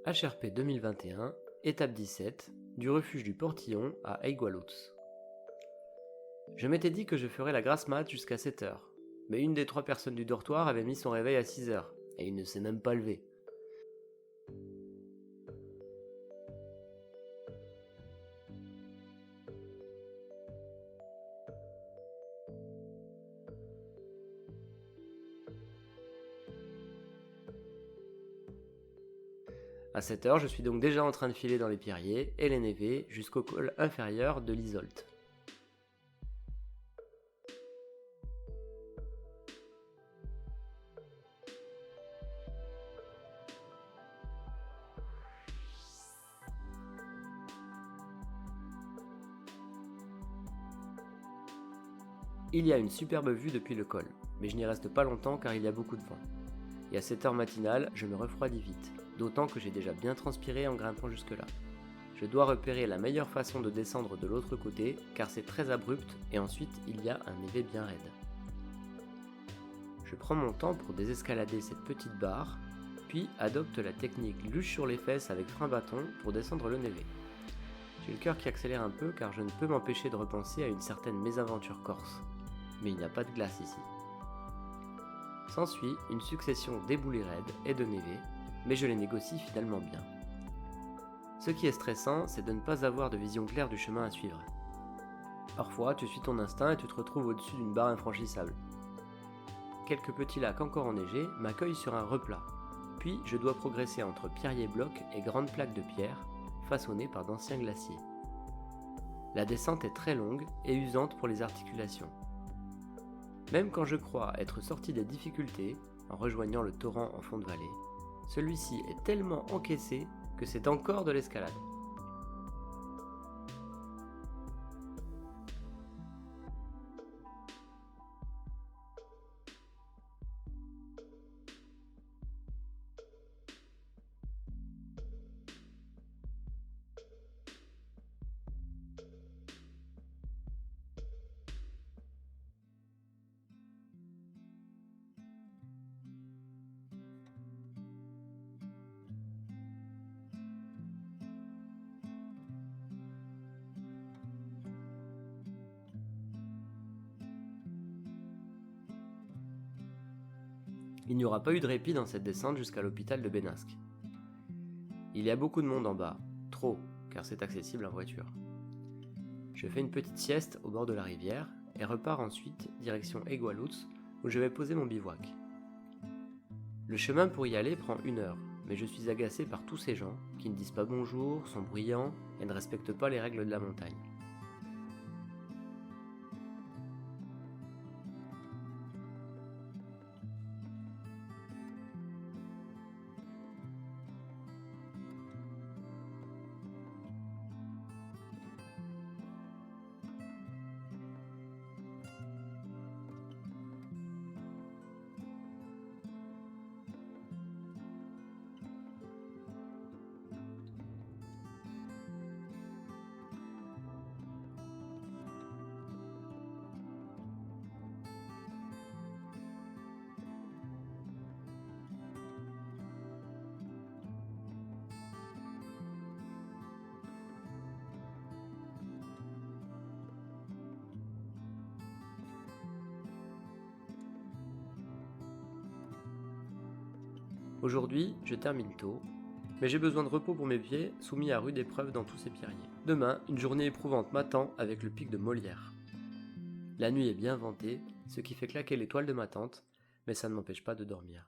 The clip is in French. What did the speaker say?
HRP 2021, étape 17, du refuge du Portillon à Aigualouz. Je m'étais dit que je ferais la grasse mat jusqu'à 7h, mais une des 3 personnes du dortoir avait mis son réveil à 6h, et il ne s'est même pas levé. À 7h, je suis donc déjà en train de filer dans les pierriers et les névés jusqu'au col inférieur de l'Isolte. Il y a une superbe vue depuis le col, mais je n'y reste pas longtemps car il y a beaucoup de vent. Et à 7h matinale, je me refroidis vite, d'autant que j'ai déjà bien transpiré en grimpant jusque-là. Je dois repérer la meilleure façon de descendre de l'autre côté car c'est très abrupt et ensuite il y a un névé bien raide. Je prends mon temps pour désescalader cette petite barre, puis adopte la technique luche sur les fesses avec frein bâton pour descendre le névé. J'ai le cœur qui accélère un peu car je ne peux m'empêcher de repenser à une certaine mésaventure corse. Mais il n'y a pas de glace ici. S'ensuit une succession d'éboulés raides et de névés, mais je les négocie finalement bien. Ce qui est stressant, c'est de ne pas avoir de vision claire du chemin à suivre. Parfois, tu suis ton instinct et tu te retrouves au-dessus d'une barre infranchissable. Quelques petits lacs encore enneigés m'accueillent sur un replat, puis je dois progresser entre pierriers blocs et grandes plaques de pierre, façonnées par d'anciens glaciers. La descente est très longue et usante pour les articulations. Même quand je crois être sorti des difficultés, en rejoignant le torrent en fond de vallée, celui-ci est tellement encaissé que c'est encore de l'escalade. Il n'y aura pas eu de répit dans cette descente jusqu'à l'hôpital de Benasque. Il y a beaucoup de monde en bas, trop, car c'est accessible en voiture. Je fais une petite sieste au bord de la rivière et repars ensuite direction Aigualouz où je vais poser mon bivouac. Le chemin pour y aller prend 1 heure, mais je suis agacé par tous ces gens qui ne disent pas bonjour, sont bruyants et ne respectent pas les règles de la montagne. Aujourd'hui, je termine tôt, mais j'ai besoin de repos pour mes pieds, soumis à rude épreuve dans tous ces pierriers. Demain, une journée éprouvante m'attend avec le pic de Molière. La nuit est bien ventée, ce qui fait claquer les toiles de ma tente, mais ça ne m'empêche pas de dormir.